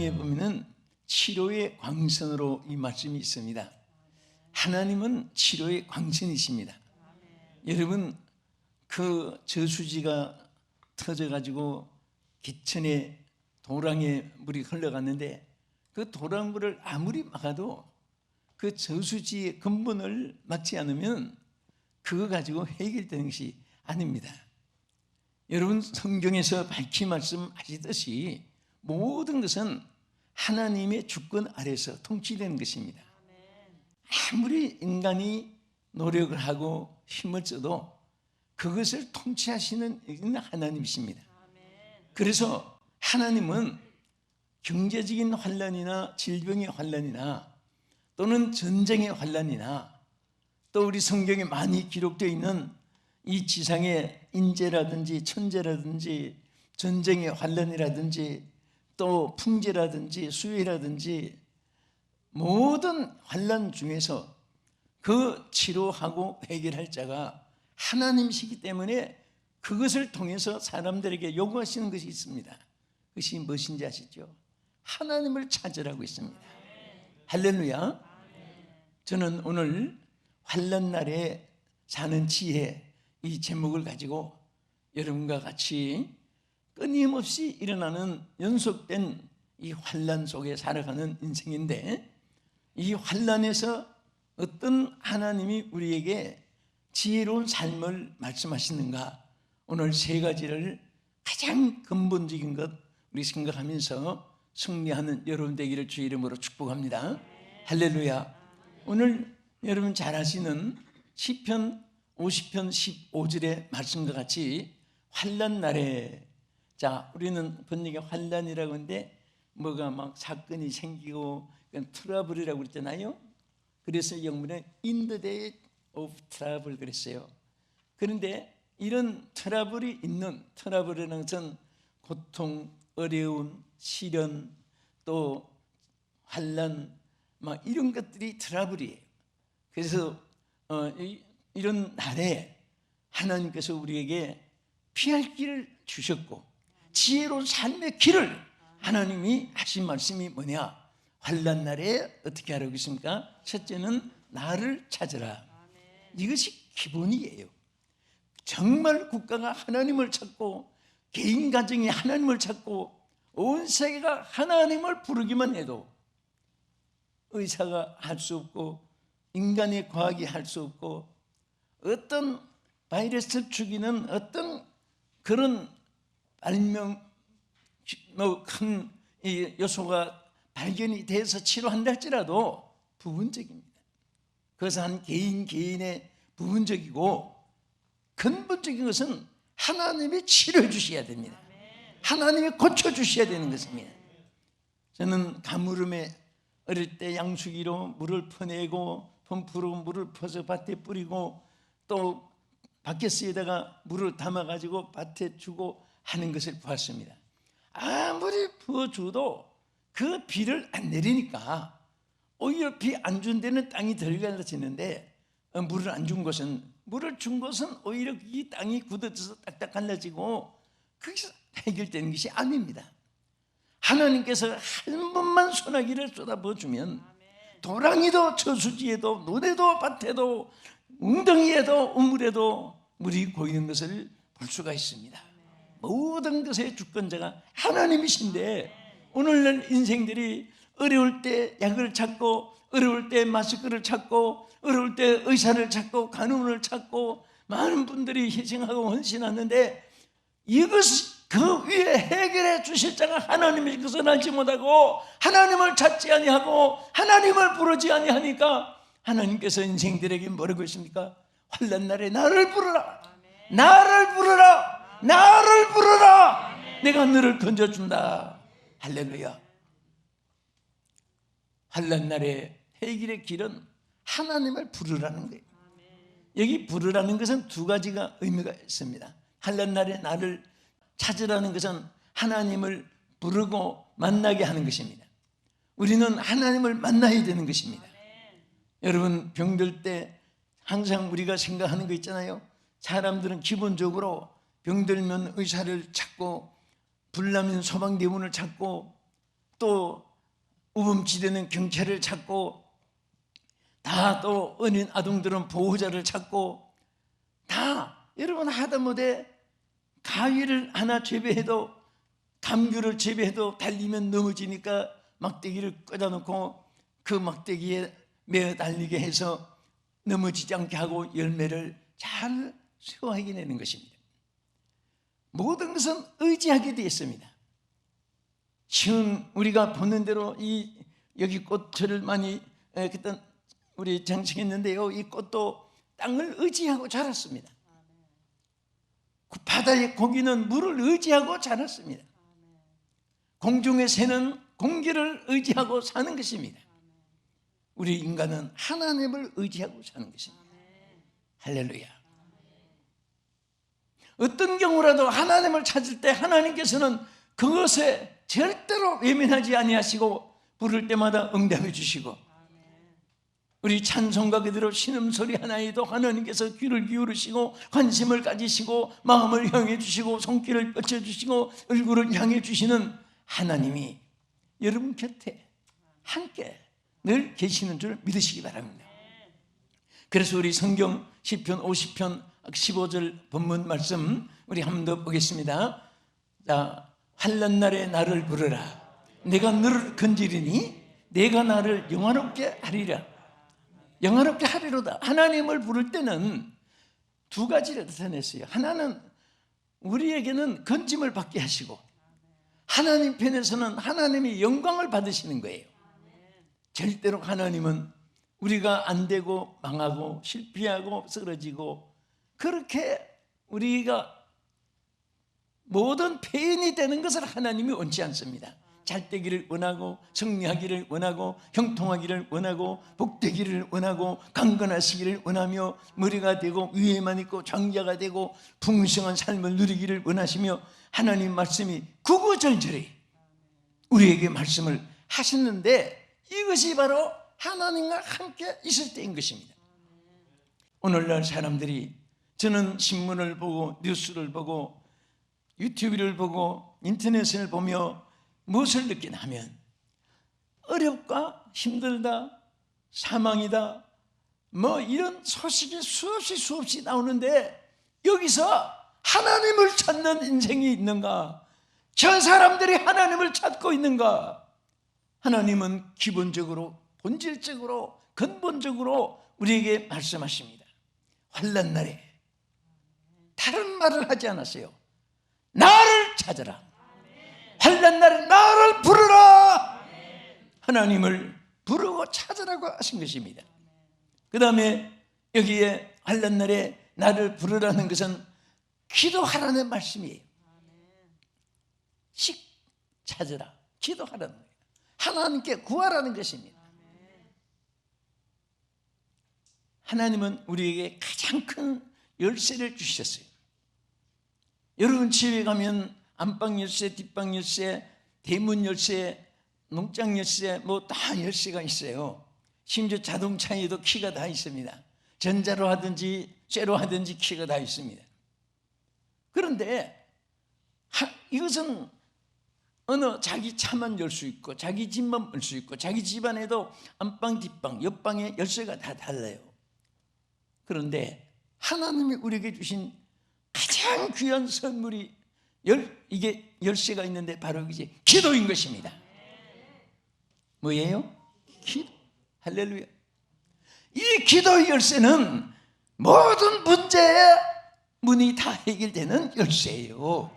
성경에 보면은 치료의 광선으로 이 말씀이 있습니다. 하나님은 치료의 광선이십니다. 여러분, 그 저수지가 터져가지고 기천에 도랑에 물이 흘러갔는데 그 도랑물을 아무리 막아도 그 저수지의 근본을 막지 않으면 그거 가지고 해결되는 것이 아닙니다. 여러분, 성경에서 밝히 말씀하시듯이 모든 것은 하나님의 주권 아래서 통치되는 것입니다. 아무리 인간이 노력을 하고 힘을 써도 그것을 통치하시는 하나님이십니다. 그래서 하나님은 경제적인 환난이나 질병의 환난이나 또는 전쟁의 환난이나 또 우리 성경에 많이 기록되어 있는 이 지상의 인재라든지 천재라든지 전쟁의 환난이라든지 또 풍제라든지 수해라든지 모든 환난 중에서 그 치료하고 해결할 자가 하나님이시기 때문에 그것을 통해서 사람들에게 요구하시는 것이 있습니다. 그것이 무엇인지 아시죠? 하나님을 찾으라고 있습니다. 할렐루야. 저는 오늘 환난 날에 사는 지혜, 이 제목을 가지고 여러분과 같이 끊임없이 일어나는 연속된 이 환난 속에 살아가는 인생인데, 이 환난에서 어떤 하나님이 우리에게 지혜로운 삶을 말씀하시는가, 오늘 세 가지를 가장 근본적인 것 우리 생각하면서 승리하는 여러분 되기를 주의 이름으로 축복합니다. 할렐루야. 오늘 여러분 잘 아시는 시편 50편 15절의 말씀과 같이 환난 날에, 자, 우리는 번역에 환난이라고 하는데 뭐가 막 사건이 생기고 트러블이라고 그랬잖아요. 그래서 영문에 in the day of trouble 그랬어요. 그런데 이런 트러블이 있는, 트러블이라는 것은 고통, 어려운, 시련, 또 환난, 막 이런 것들이 트러블이에요. 그래서 이런 날에 하나님께서 우리에게 피할 길을 주셨고 지혜로운 삶의 길을 하나님이 하신 말씀이 뭐냐? 환난 날에 어떻게 하라고 했습니까? 첫째는 나를 찾으라. 이것이 기본이에요. 정말 국가가 하나님을 찾고 개인 가정이 하나님을 찾고 온 세계가 하나님을 부르기만 해도 의사가 할 수 없고 인간의 과학이 할 수 없고 어떤 바이러스를 죽이는 어떤 그런 발명 큰 요소가 발견이 돼서 치료한다 할지라도 부분적입니다. 그래서 한 개인의 부분적이고 근본적인 것은 하나님이 치료해 주셔야 됩니다. 하나님이 고쳐주셔야 되는 것입니다. 저는 가물음에 어릴 때 양수기로 물을 퍼내고 펌프로 물을 퍼서 밭에 뿌리고 또 바켓스에다가 물을 담아가지고 밭에 주고 하는 것을 보았습니다. 아무리 부어줘도 그 비를 안 내리니까 오히려 비 안 준 데는 땅이 덜 갈라지는데 물을 안 준 것은, 물을 준 것은 오히려 이 땅이 굳어져서 딱딱 갈라지고 그게 해결되는 것이 아닙니다. 하나님께서 한 번만 소나기를 쏟아부어주면 도랑이도 저수지에도 논에도 밭에도 웅덩이에도 우물에도 물이 고이는 것을 볼 수가 있습니다. 모든 것의 주권자가 하나님이신데 오늘날 인생들이 어려울 때 약을 찾고 어려울 때 마스크를 찾고 어려울 때 의사를 찾고 간호를 찾고 많은 분들이 희생하고 헌신하는데 이것이 그 위에 해결해 주실 자가 하나님인 것을 알지 못하고 하나님을 찾지 아니하고 하나님을 부르지 아니하니까 하나님께서 인생들에게 뭐라고 했습니까? 환난 날에 나를 부르라, 나를 부르라, 나를 부르라, 내가 너를 건져준다. 할렐루야. 환난 날에 해결의 길은 하나님을 부르라는 거예요. 여기 부르라는 것은 두 가지가 의미가 있습니다. 환난 날에 나를 찾으라는 것은 하나님을 부르고 만나게 하는 것입니다. 우리는 하나님을 만나야 되는 것입니다. 여러분, 병들 때 항상 우리가 생각하는 거 있잖아요. 사람들은 기본적으로 병들면 의사를 찾고 불나면 소방대원을 찾고 또 우범지대는 경찰을 찾고, 다 또 어린 아동들은 보호자를 찾고, 다 여러분 하다못해 가위를 하나 재배해도, 감귤을 재배해도 달리면 넘어지니까 막대기를 꽂아놓고 그 막대기에 매어 달리게 해서 넘어지지 않게 하고 열매를 잘 수확해 내는 것입니다. 모든 것은 의지하게 되어 있습니다. 쉬운, 우리가 보는 대로 여기 꽃을 많이 그때 우리 장식했는데요, 이 꽃도 땅을 의지하고 자랐습니다. 바다의 고기는 물을 의지하고 자랐습니다. 공중의 새는 공기를 의지하고 사는 것입니다. 우리 인간은 하나님을 의지하고 사는 것입니다. 할렐루야. 어떤 경우라도 하나님을 찾을 때 하나님께서는 그것에 절대로 외면하지 아니하시고 부를 때마다 응답해 주시고, 우리 찬송가 그대로 신음소리 하나에도 하나님께서 귀를 기울이시고 관심을 가지시고 마음을 향해 주시고 손길을 뻗쳐주시고 얼굴을 향해 주시는 하나님이 여러분 곁에 함께 늘 계시는 줄 믿으시기 바랍니다. 그래서 우리 성경 시편 50편 15절 본문 말씀 우리 한 번 더 보겠습니다. 자, 환난 날에 나를 부르라. 내가 너를 건지리니 내가 나를 영화롭게 하리라. 영화롭게 하리로다. 하나님을 부를 때는 두 가지를 나타냈어요. 하나는 우리에게는 건짐을 받게 하시고, 하나님 편에서는 하나님이 영광을 받으시는 거예요. 절대로 하나님은 우리가 안 되고 망하고 실패하고 쓰러지고 그렇게 우리가 모든 폐인이 되는 것을 하나님이 원치 않습니다. 잘되기를 원하고 승리하기를 원하고 형통하기를 원하고 복되기를 원하고 강건하시기를 원하며 머리가 되고 위에만 있고 장자가 되고 풍성한 삶을 누리기를 원하시며, 하나님 말씀이 구구절절히 우리에게 말씀을 하셨는데, 이것이 바로 하나님과 함께 있을 때인 것입니다. 오늘날 사람들이, 저는 신문을 보고 뉴스를 보고 유튜브를 보고 인터넷을 보며 무엇을 느끼나 하면 어렵다, 힘들다, 사망이다, 뭐 이런 소식이 수없이 나오는데, 여기서 하나님을 찾는 인생이 있는가? 저 사람들이 하나님을 찾고 있는가? 하나님은 기본적으로, 본질적으로, 근본적으로 우리에게 말씀하십니다. 환난 날에 다른 말을 하지 않았어요. 나를 찾아라. 환난 날에 나를 부르라. 하나님을 부르고 찾으라고 하신 것입니다. 그 다음에 여기에 환난 날에 나를 부르라는 것은 기도하라는 말씀이에요. 찾으라, 기도하라는 거예요. 하나님께 구하라는 것입니다. 하나님은 우리에게 가장 큰 열쇠를 주셨어요. 여러분 집에 가면 안방 열쇠, 뒷방 열쇠, 대문 열쇠, 농장 열쇠, 뭐 다 열쇠가 있어요. 심지어 자동차에도 키가 다 있습니다. 전자로 하든지 쇠로 하든지 키가 다 있습니다. 그런데 이것은 어느 자기 차만 열 수 있고 자기 집만 열 수 있고 자기 집안에도 안방, 뒷방, 옆방의 열쇠가 다 달라요. 그런데 하나님이 우리에게 주신 가장 귀한 선물이 이게 열쇠가 있는데 바로 이게 기도인 것입니다. 뭐예요? 기도. 할렐루야. 이 기도의 열쇠는 모든 문제의 문이 다 해결되는 열쇠예요.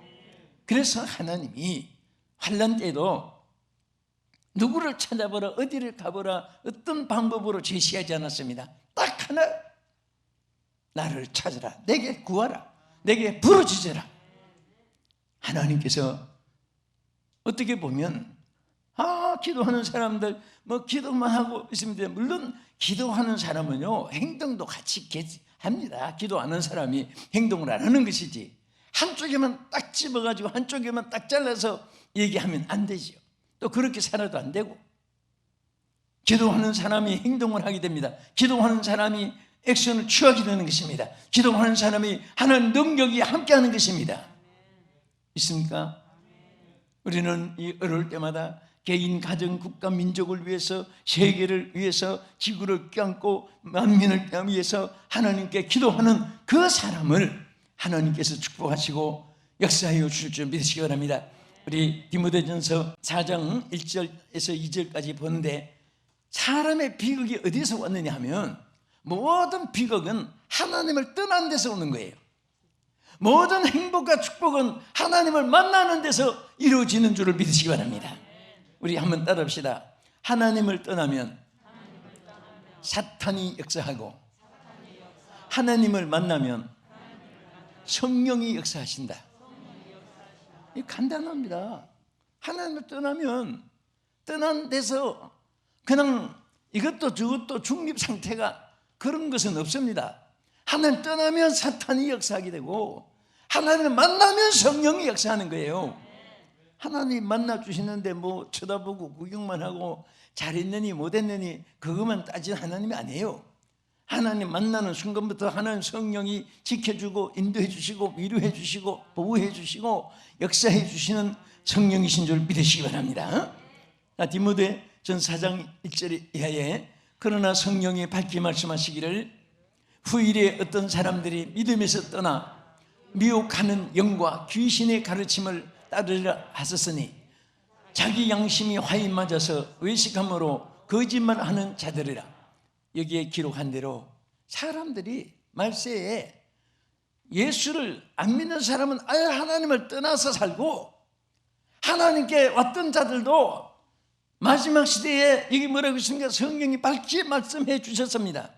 그래서 하나님이 환난 때도 누구를 찾아보라, 어디를 가보라, 어떤 방법으로 제시하지 않았습니다. 딱 하나, 나를 찾으라, 내게 구하라, 내게 부르짖으라. 하나님께서 어떻게 보면 기도하는 사람들 뭐 기도만 하고 있으면, 물론 기도하는 사람은요 행동도 같이 합니다. 기도하는 사람이 행동을 안 하는 것이지, 한쪽에만 딱 집어가지고 한쪽에만 딱 잘라서 얘기하면 안 되죠. 또 그렇게 살아도 안 되고, 기도하는 사람이 행동을 하게 됩니다. 기도하는 사람이 액션을 취하게 되는 것입니다. 기도하는 사람이 하나님 능력이 함께하는 것입니다. 있습니까? 우리는 이 어려울 때마다 개인, 가정, 국가, 민족을 위해서, 세계를 위해서, 지구를 껴안고 만민을 위해서 하나님께 기도하는 그 사람을 하나님께서 축복하시고 역사하여 주실 줄 믿으시기 바랍니다. 우리 디모데전서 4장 1절에서 2절까지 보는데, 사람의 비극이 어디서 왔느냐 하면 모든 비극은 하나님을 떠난 데서 오는 거예요. 모든 행복과 축복은 하나님을 만나는 데서 이루어지는 줄을 믿으시기 바랍니다. 우리 한번 따라합시다. 하나님을 떠나면 사탄이 역사하고, 하나님을 만나면 성령이 역사하신다. 이 간단합니다. 하나님을 떠나면 떠난 데서 그냥 이것도 저것도 중립 상태가 그런 것은 없습니다. 하나님 떠나면 사탄이 역사하게 되고, 하나님을 만나면 성령이 역사하는 거예요. 하나님 만나 주시는데 뭐 쳐다보고 구경만 하고 잘했느니 못했느니 그것만 따지는 하나님이 아니에요. 하나님 만나는 순간부터 하나님 성령이 지켜주고 인도해 주시고 위로해 주시고 보호해 주시고 역사해 주시는 성령이신 줄 믿으시기 바랍니다. 디모데 전 4장 1절 이하에, 그러나 성령이 밝히 말씀하시기를 후일에 어떤 사람들이 믿음에서 떠나 미혹하는 영과 귀신의 가르침을 따르려 하셨으니 자기 양심이 화인 맞아서 외식함으로 거짓말하는 자들이라. 여기에 기록한 대로 사람들이 말세에 예수를 안 믿는 사람은 아예 하나님을 떠나서 살고, 하나님께 왔던 자들도 마지막 시대에 여기 뭐라고 있습니까? 성경이 밝히 말씀해 주셨습니다.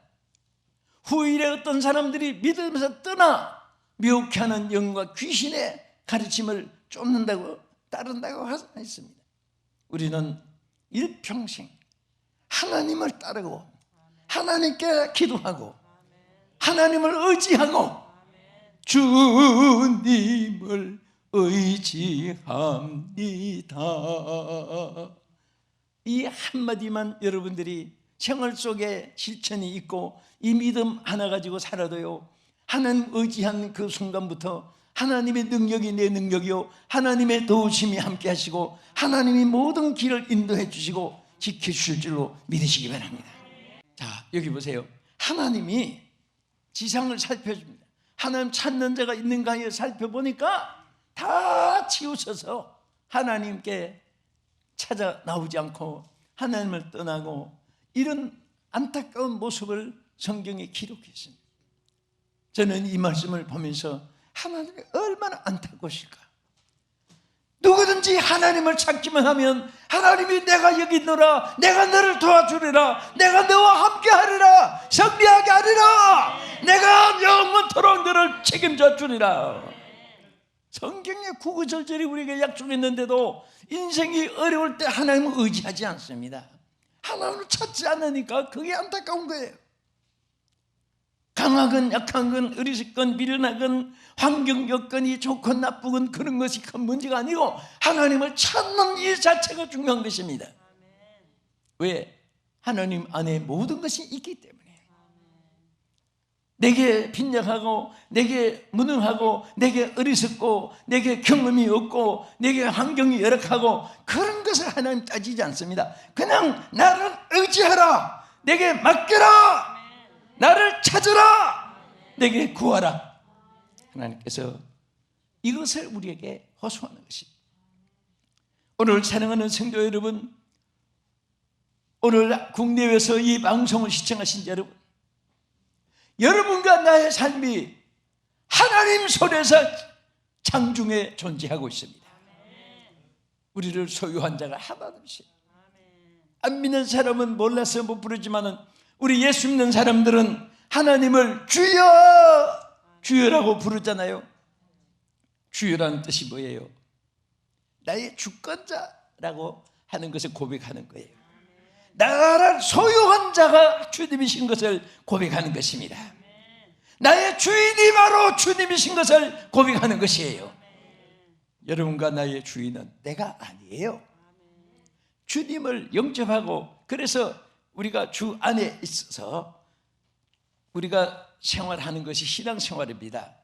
후일에 어떤 사람들이 믿음에서 떠나 미혹해 하는 영과 귀신의 가르침을 쫓는다고 따른다고 했습니다. 우리는 일평생 하나님을 따르고 하나님께 기도하고 하나님을 의지하고 주님을 의지합니다. 이 한마디만 여러분들이 생활 속에 실천이 있고 이 믿음 하나 가지고 살아도요, 하나님 의지한 그 순간부터 하나님의 능력이 내 능력이요, 하나님의 도우심이 함께 하시고 하나님이 모든 길을 인도해 주시고 지켜주실 줄로 믿으시기 바랍니다. 자, 여기 보세요. 하나님이 지상을 살펴줍니다. 하나님 찾는 자가 있는가 해 살펴보니까 다 치우쳐서 하나님께 찾아 나오지 않고 하나님을 떠나고, 이런 안타까운 모습을 성경에 기록했습니다. 저는 이 말씀을 보면서 하나님이 얼마나 안타까우실까. 누구든지 하나님을 찾기만 하면 하나님이 내가 여기 있노라, 내가 너를 도와주리라, 내가 너와 함께 하리라, 승리하게 하리라, 내가 영원토록 너를 책임져 주리라. 성경에 구구절절히 우리에게 약속했는데도 인생이 어려울 때 하나님을 의지하지 않습니다. 하나님을 찾지 않으니까 그게 안타까운 거예요. 강하건 약한건 어리석건 미련하건 환경 여건이 좋건 나쁘건 그런 것이 큰 문제가 아니고 하나님을 찾는 일 자체가 중요한 것입니다. 왜? 하나님 안에 모든 것이 있기 때문에. 내게 빈약하고 내게 무능하고 내게 어리석고 내게 경험이 없고 내게 환경이 열악하고 그런 것을 하나님 따지지 않습니다. 그냥 나를 의지하라, 내게 맡겨라, 나를 찾으라, 내게 구하라. 하나님께서 이것을 우리에게 호소하는 것입니다. 오늘 사랑하는 성도 여러분, 오늘 국내에서 이 방송을 시청하신 여러분, 여러분과 나의 삶이 하나님 손에서 장중에 존재하고 있습니다. 우리를 소유한 자가 하나도 없어요. 안 믿는 사람은 몰라서 못 부르지만 우리 예수 믿는 사람들은 하나님을 주여 주여라고 부르잖아요. 주여라는 뜻이 뭐예요? 나의 주권자라고 하는 것을 고백하는 거예요. 나를 소유한 자가 주님이신 것을 고백하는 것입니다. 나의 주인이 바로 주님이신 것을 고백하는 것이에요. 여러분과 나의 주인은 내가 아니에요. 주님을 영접하고, 그래서 우리가 주 안에 있어서 우리가 생활하는 것이 신앙생활입니다.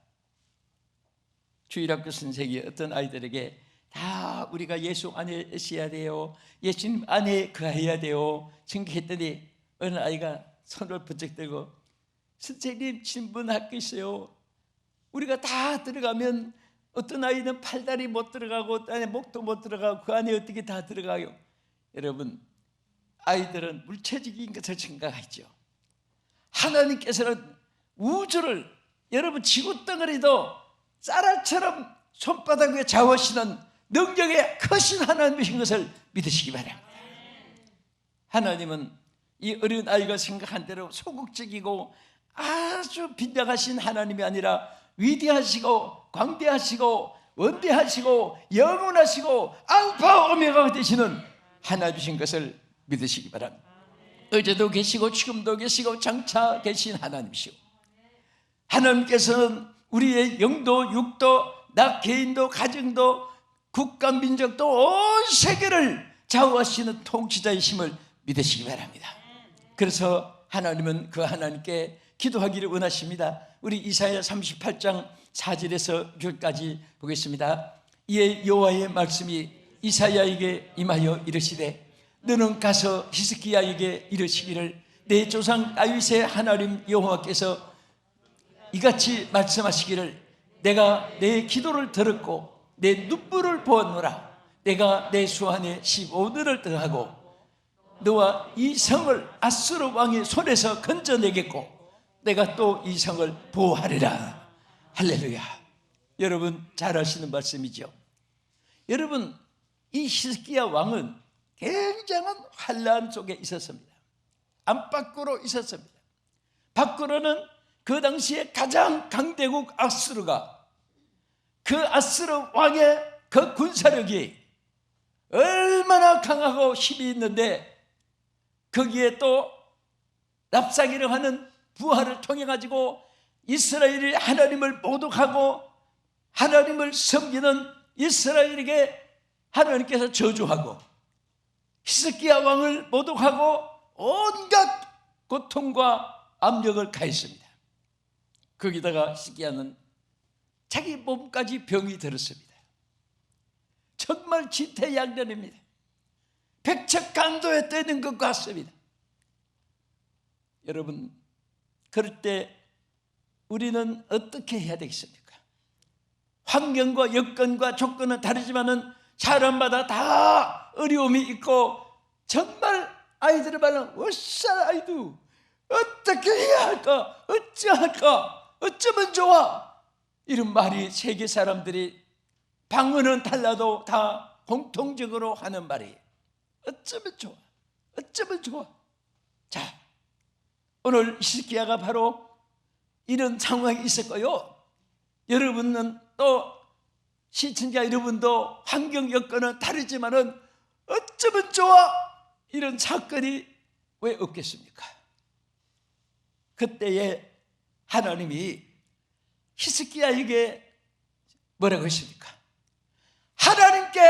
주일학교 선생이 어떤 아이들에게 다 우리가 예수 안에 있어야 돼요, 예수님 안에 거해야 돼요 생각했더니 어느 아이가 손을 번쩍 들고 선생님 신분학교 있어요. 우리가 다 들어가면 어떤 아이는 팔다리 못 들어가고 어떤 아이는 목도 못 들어가고 그 안에 어떻게 다 들어가요? 여러분, 아이들은 물체적인 것을 생각하죠. 하나님께서는 우주를, 여러분 지구 덩어리도 쌀알처럼 손바닥 위에 잡으시는 능력의 크신 하나님이신 것을 믿으시기 바랍니다. 하나님은 이 어린 아이가 생각한 대로 소극적이고 아주 빈약하신 하나님이 아니라 위대하시고 광대하시고 원대하시고 영원하시고 알파 오메가가 되시는 하나님이신 것을 믿으시기 바랍니다. 어제도 계시고 지금도 계시고 장차 계신 하나님이시고, 하나님께서는 우리의 영도 육도 나 개인도 가정도 국가 민족도 온 세계를 좌우하시는 통치자이심을 믿으시기 바랍니다. 그래서 하나님은 그 하나님께 기도하기를 원하십니다. 우리 이사야 38장 4절에서 6절까지 보겠습니다. 이에 여호와의 말씀이 이사야에게 임하여 이르시되 너는 가서 히스기야에게 이르시기를 내 조상 다윗의 하나님 여호와께서 이같이 말씀하시기를 내가 내 기도를 들었고 내 눈물을 보았노라. 내가 내 수 안에 15년을 더하고 너와 이 성을 아수르 왕의 손에서 건져내겠고 내가 또 이 성을 보호하리라. 할렐루야. 여러분 잘 아시는 말씀이죠. 여러분, 이 히스기야 왕은 굉장한 환난 속에 있었습니다. 안팎으로 있었습니다. 밖으로는 그 당시에 가장 강대국 아수르가, 그 아수르 왕의 그 군사력이 얼마나 강하고 힘이 있는데 거기에 또 랍사기를 하는 부하를 통해 가지고 이스라엘이 하나님을 모독하고 하나님을 섬기는 이스라엘에게 하나님께서 저주하고 히스기야 왕을 모독하고 온갖 고통과 압력을 가했습니다. 거기다가 히스기야는 자기 몸까지 병이 들었습니다. 정말 지태양년입니다. 백척간도에 떠있는 것 같습니다. 여러분, 그럴 때 우리는 어떻게 해야 되겠습니까? 환경과 여건과 조건은 다르지만은 사람마다 다 어려움이 있고 정말 아이들의 말은 어살 아이도 어떻게 해야 할까? 어찌할까? 어쩌면 좋아? 이런 말이 세계 사람들이 방언은 달라도 다 공통적으로 하는 말이에요. 어쩌면 좋아? 어쩌면 좋아? 자, 오늘 히스기야가 바로 이런 상황이 있었고요. 여러분은 또 시청자 여러분도 환경 여건은 다르지만은 어쩌면 좋아? 이런 사건이 왜 없겠습니까? 그때에 하나님이 히스기야에게 뭐라고 했습니까? 하나님께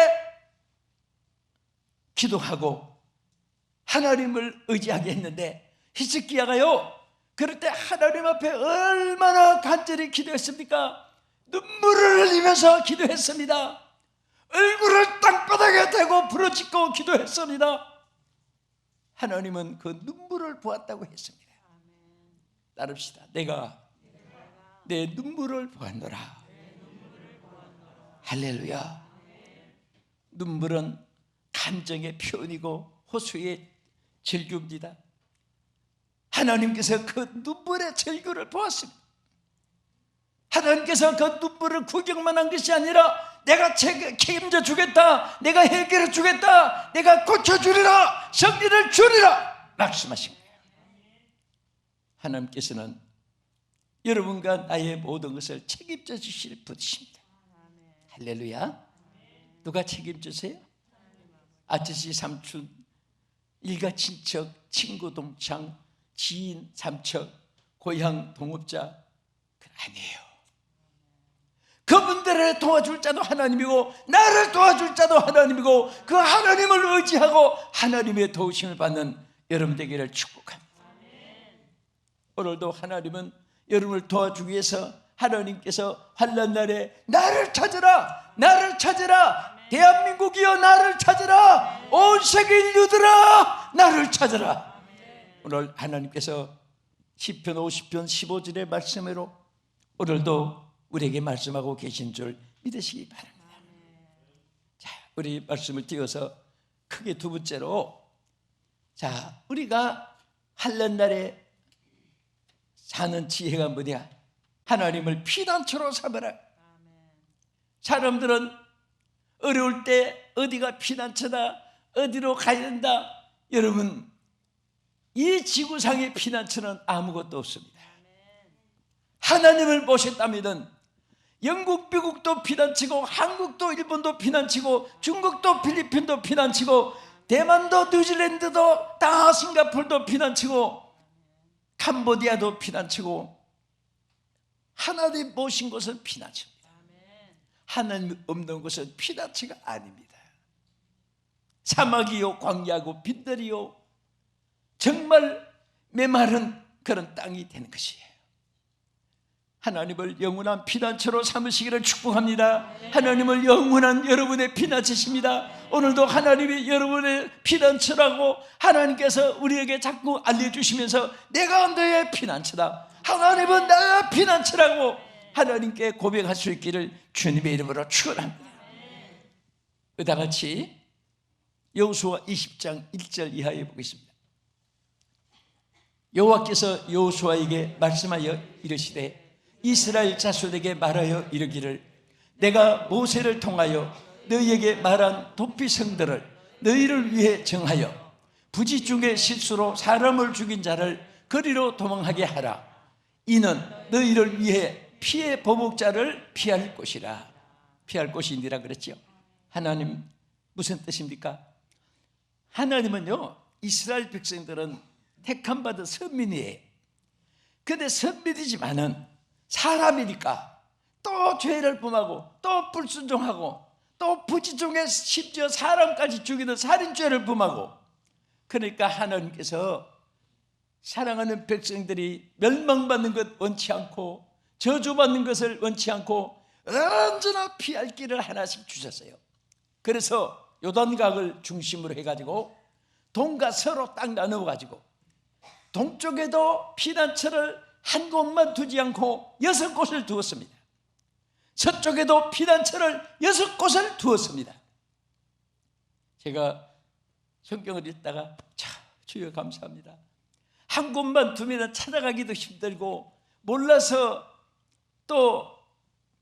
기도하고 하나님을 의지하게 했는데 히스기야가요, 그럴 때 하나님 앞에 얼마나 간절히 기도했습니까? 눈물을 흘리면서 기도했습니다. 얼굴을 땅바닥에 대고 부르짖고 기도했습니다. 하나님은 그 눈물을 보았다고 했습니다. 따릅시다. 내가 내 눈물을 보았노라. 할렐루야. 눈물은 감정의 표현이고 호수의 절규입니다. 하나님께서 그 눈물의 절규를 보았습니다. 하나님께서 그 눈물을 구경만 한 것이 아니라 내가 책임져 주겠다, 내가 해결해 주겠다, 내가 고쳐주리라, 승리를 주리라 말씀하신 거예요. 하나님께서는 여러분과 나의 모든 것을 책임져 주실 분이십니다. 할렐루야. 누가 책임지세요? 아저씨, 삼촌, 일가 친척, 친구 동창, 지인, 삼척, 고향 동업자, 아니에요. 그분들을 도와줄 자도 하나님이고 나를 도와줄 자도 하나님이고 그 하나님을 의지하고 하나님의 도우심을 받는 여러분 되기를 축복합니다. 오늘도 하나님은 여러분을 도와주기 위해서 하나님께서 환난 날에 나를 찾으라, 나를 찾으라, 대한민국이여 나를 찾으라. 온 세계 인류들아 나를 찾으라. 오늘 하나님께서 시편 50편 15절의 말씀으로 오늘도 우리에게 말씀하고 계신 줄 믿으시기 바랍니다. 자, 우리 말씀을 띄워서 크게 두 번째로, 자, 우리가 환난날에 사는 지혜가 뭐냐? 하나님을 피난처로 삼으라. 사람들은 어려울 때 어디가 피난처다, 어디로 가야 된다. 여러분, 이 지구상의 피난처는 아무것도 없습니다. 하나님을 모셨다면 영국, 미국도 피난치고, 한국도, 일본도 피난치고, 중국도, 필리핀도 피난치고, 대만도, 뉴질랜드도, 다 싱가포르도 피난치고, 캄보디아도 피난치고, 하나님 모신 곳은 피난처입니다. 하나님 없는 곳은 피난처가 아닙니다. 사막이요, 광야고, 빈들이요, 정말 메마른 그런 땅이 되는 것이에요. 하나님을 영원한 피난처로 삼으시기를 축복합니다. 하나님을 영원한 여러분의 피난처십니다. 오늘도 하나님이 여러분의 피난처라고 하나님께서 우리에게 자꾸 알려주시면서 내가 너의 피난처다, 하나님은 나의 피난처라고 하나님께 고백할 수 있기를 주님의 이름으로 축원합니다. 그다 같이 여호수아 20장 1절 이하에 보겠습니다. 여호와께서 여호수아에게 말씀하여 이르시되 이스라엘 자손에게 말하여 이르기를 내가 모세를 통하여 너희에게 말한 도피성들을 너희를 위해 정하여 부지 중에 실수로 사람을 죽인 자를 거리로 도망하게 하라. 이는 너희를 위해 피해 보복자를 피할 곳이라. 피할 곳이니라 그랬죠. 하나님 무슨 뜻입니까? 하나님은요, 이스라엘 백성들은 택함받은 선민이에요. 그런데 선민이지만은 사람이니까 또 죄를 범하고 또 불순종하고 또 부지 중에 심지어 사람까지 죽이는 살인죄를 범하고, 그러니까 하나님께서 사랑하는 백성들이 멸망받는 것 원치 않고 저주받는 것을 원치 않고 언제나 피할 길을 하나씩 주셨어요. 그래서 요단강을 중심으로 해가지고 동과 서로 딱 나누어가지고 동쪽에도 피난처를 한 곳만 두지 않고 6곳을 두었습니다. 서쪽에도 피난처를 6곳을 두었습니다. 제가 성경을 읽다가 참 주여 감사합니다. 한 곳만 두면 찾아가기도 힘들고, 몰라서 또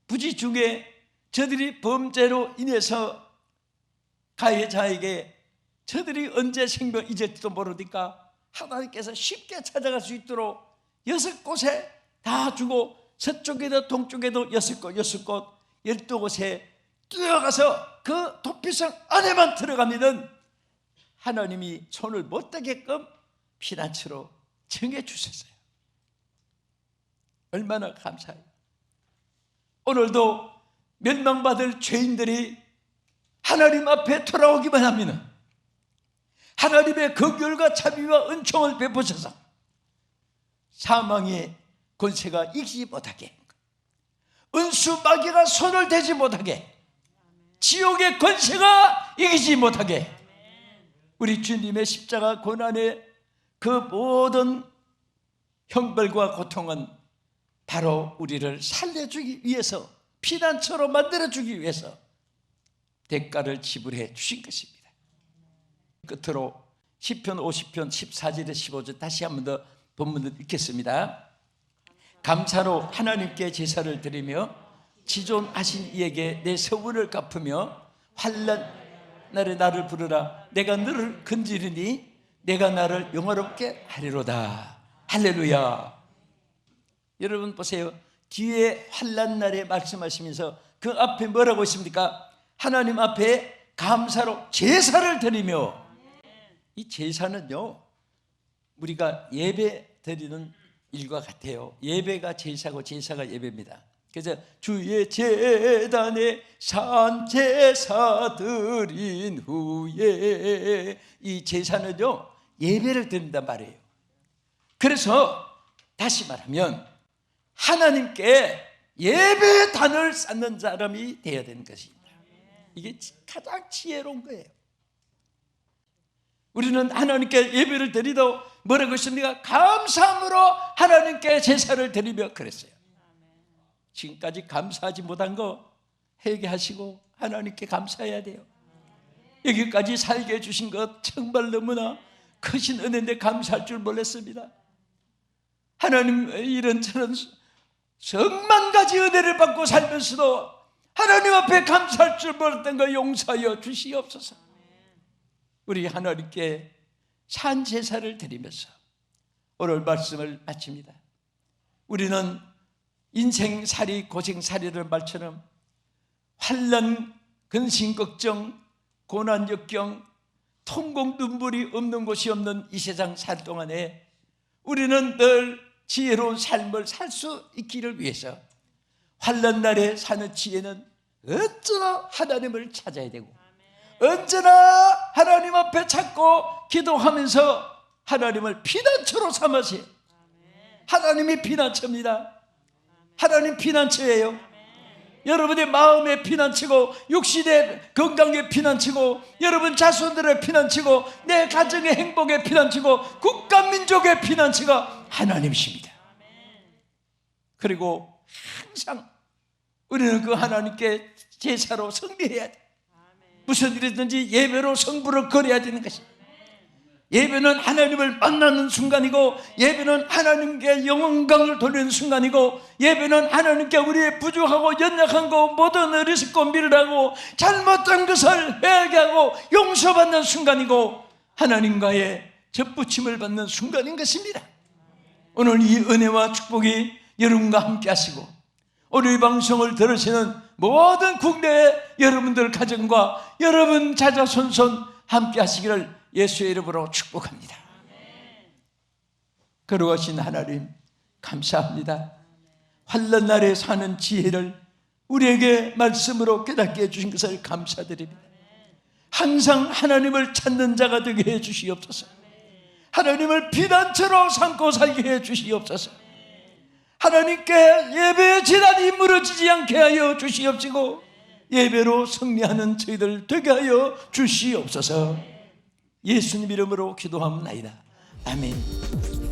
부지 중에 저들이 범죄로 인해서 가해자에게 저들이 언제 생명 잊을지도 모르니까 하나님께서 쉽게 찾아갈 수 있도록 6곳에 다 주고, 서쪽에도 동쪽에도 6곳, 12곳에 뛰어가서 그 도피성 안에만 들어가면은 하나님이 손을 못 대게끔 피난처로 정해주셨어요. 얼마나 감사해요. 오늘도 멸망받을 죄인들이 하나님 앞에 돌아오기만 하면 하나님의 긍휼과 자비와 은총을 베푸셔서 사망의 권세가 이기지 못하게, 은수 마귀가 손을 대지 못하게, 지옥의 권세가 이기지 못하게, 우리 주님의 십자가 고난의 그 모든 형벌과 고통은 바로 우리를 살려주기 위해서, 피난처로 만들어주기 위해서 대가를 지불해 주신 것입니다. 끝으로 시편 50편 14절에 15절 다시 한 번 더 본문을 읽겠습니다. 감사로 하나님께 제사를 드리며 지존하신 이에게 내 서원을 갚으며 환난 날에 나를 부르라. 내가 너를 건지리니 내가 나를 영화롭게 하리로다. 할렐루야. 여러분 보세요. 뒤에 환난 날에 말씀하시면서 그 앞에 뭐라고 있습니까? 하나님 앞에 감사로 제사를 드리며, 이 제사는요 우리가 예배 드리는 일과 같아요. 예배가 제사고 제사가 예배입니다. 그래서 주의 제단에 산제사 드린 후에, 이 제사는요 예배를 드린단 말이에요. 그래서 다시 말하면 하나님께 예배단을 쌓는 사람이 되어야 되는 것입니다. 이게 가장 지혜로운 거예요. 우리는 하나님께 예배를 드리도 뭐라고 했습니까? 감사함으로 하나님께 제사를 드리며 그랬어요. 지금까지 감사하지 못한 거 회개하시고 하나님께 감사해야 돼요. 여기까지 살게 해주신 것 정말 너무나 크신 은혜인데 감사할 줄 몰랐습니다. 하나님 이런저런 수만 가지 은혜를 받고 살면서도 하나님 앞에 감사할 줄 몰랐던 거 용서하여 주시옵소서. 우리 하나님께 산 제사를 드리면서 오늘 말씀을 마칩니다. 우리는 인생살이 고생살이라는 말처럼 환난, 근심, 걱정, 고난, 역경, 통곡, 눈물이 없는 곳이 없는 이 세상 살 동안에 우리는 늘 지혜로운 삶을 살 수 있기를 위해서 환난 날에 사는 지혜는 언제나 하나님을 찾아야 되고 언제나 하나님 앞에 찾고 기도하면서 하나님을 피난처로 삼으세요. 하나님이 피난처입니다. 하나님 피난처예요. 여러분의 마음의 피난처고 육신의 건강의 피난처고 여러분 자손들의 피난처고 내 가정의 행복의 피난처고 국가 민족의 피난처가 하나님이십니다. 그리고 항상 우리는 그 하나님께 제사로 승리해야 돼. 무슨 일이든지 예배로 성부를 거려야 되는 것입니다. 예배는 하나님을 만나는 순간이고 예배는 하나님께 영광을 돌리는 순간이고 예배는 하나님께 우리의 부족하고 연약한 거 모든 어리석고 미련하고 잘못된 것을 회개하고 용서받는 순간이고 하나님과의 접붙임을 받는 순간인 것입니다. 오늘 이 은혜와 축복이 여러분과 함께 하시고 오늘 이 방송을 들으시는 모든 국내의 여러분들 가정과 여러분 자자손손 함께 하시기를 예수의 이름으로 축복합니다. 거룩하신 하나님 감사합니다. 환난 날에 사는 지혜를 우리에게 말씀으로 깨닫게 해주신 것을 감사드립니다. 항상 하나님을 찾는 자가 되게 해주시옵소서. 하나님을 피난처로 삼고 살게 해주시옵소서. 하나님께 예배의 지단이 무너지지 않게 하여 주시옵시고 예배로 승리하는 저희들 되게 하여 주시옵소서. 예수님 이름으로 기도합니다. 아멘.